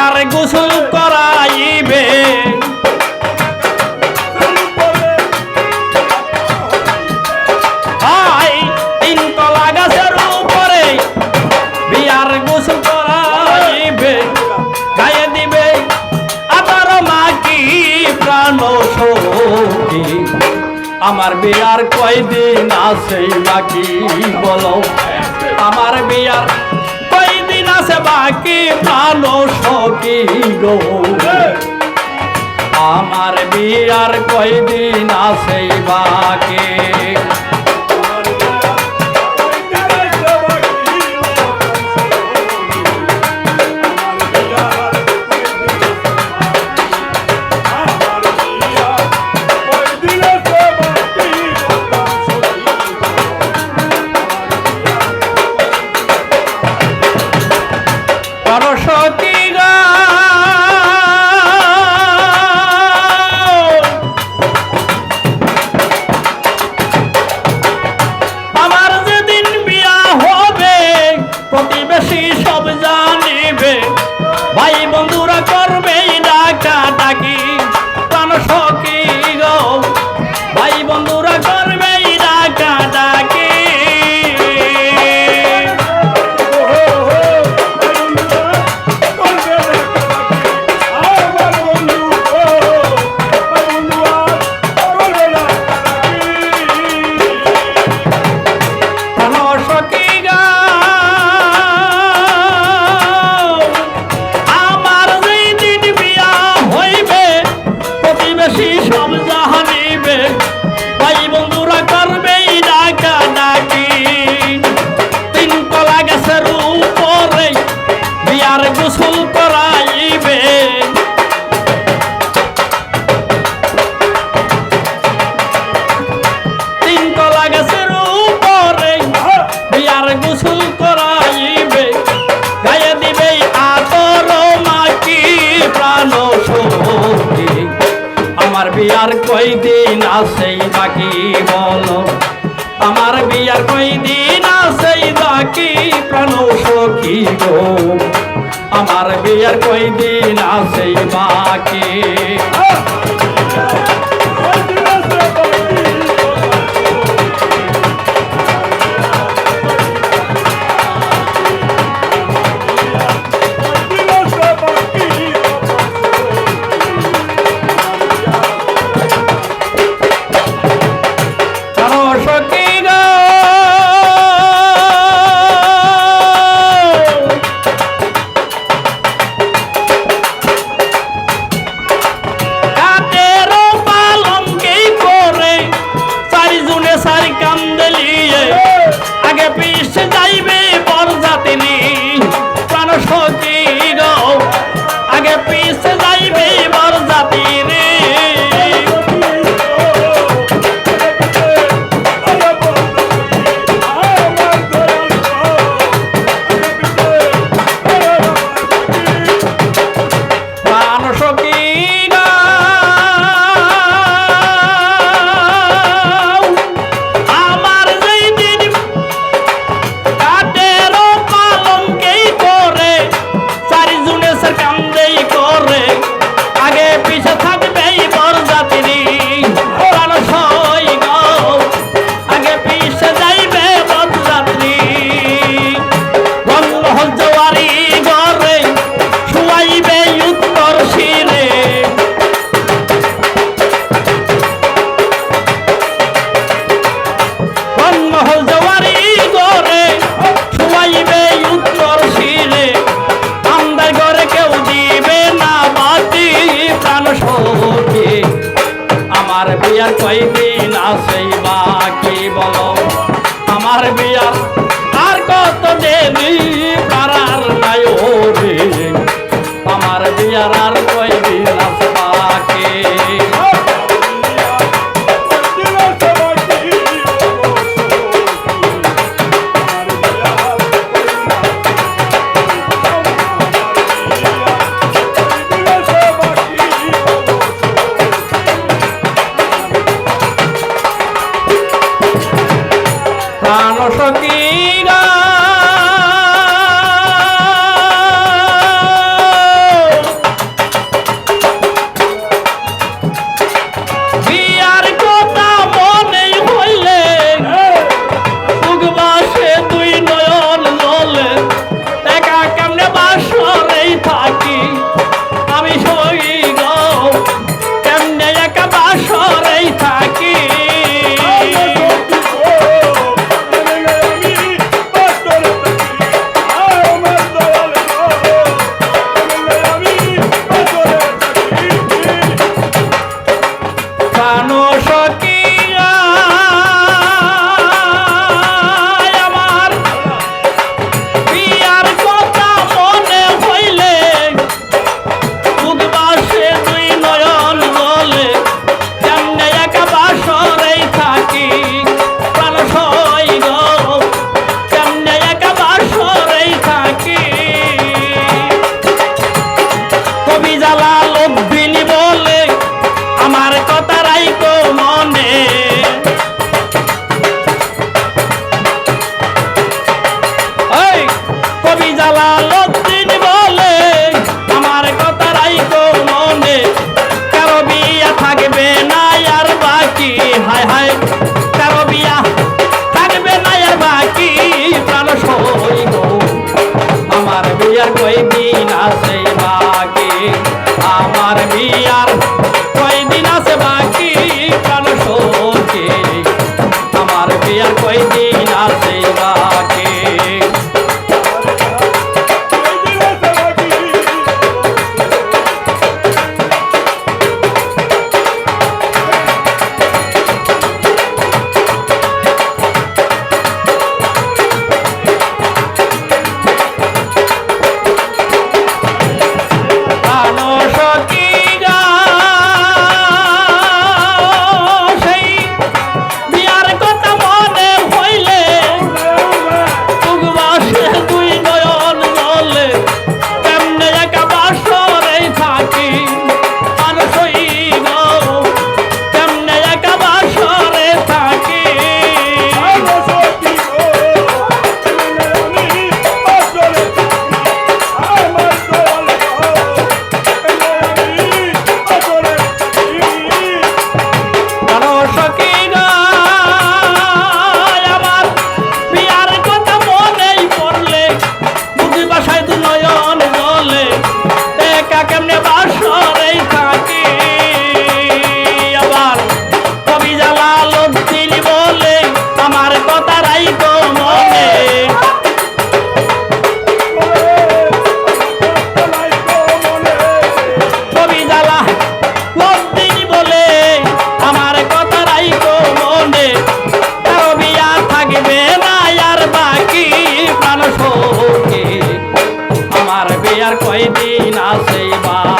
বিয়ার গোসল করাইবে তিনতলা গাছের উপরে বিয়ার গোসল করাইবে গায়ে দিবে আবার মাকি প্রাণ সখী আমার বিয়ার কয়দিন আছে বাকি বলো আমার বিয়ার কয়দিন আছে বাকি প্রাণ সখী গো আমার বিয়ার কয়দিন আছে বাকি ভাই বন্ধুরা করবে ডাকা ডাকি প্রাণ সখী গো ভাই বন্ধুরা করবে ডাকা ডাকি সব জাহানিবে ভাই বন্ধুরা করবে ডাকা ডাকি তিনতলা গাছের উপরে বিয়ার গোসল করাইবে তিনতলা গাছের উপরে বিয়ার গোসল করাইবে গায়ে দিবে আদর মাকি প্রাণ সখী আমার বিয়ার কয়দিন আছে বাকি বলো আমার বিয়ার কয়দিন আছে বাকি প্রাণ সখী গো আমার বিয়ার কয়দিন আছে বাকি আগে পিছে যাইবে বরযাত্রী প্রাণ সখী গো আগে পিছে যাইবে বরযাত্রী প্রাণ সখী আমার বিয়ার কয়দিন আছে বাকি বলো আমার বিয়ার আর কত দেরি পারার নাই রে আমার বিয়ার আর কয়দিন আছে বাকি সখী কয়দিন আছে বাকি আমার বিয়ার কয়দিন আছে বাকি প্রাণ সখী আমার বিয়ার কয়দিন আছে বাকি কয়দিন আছে বা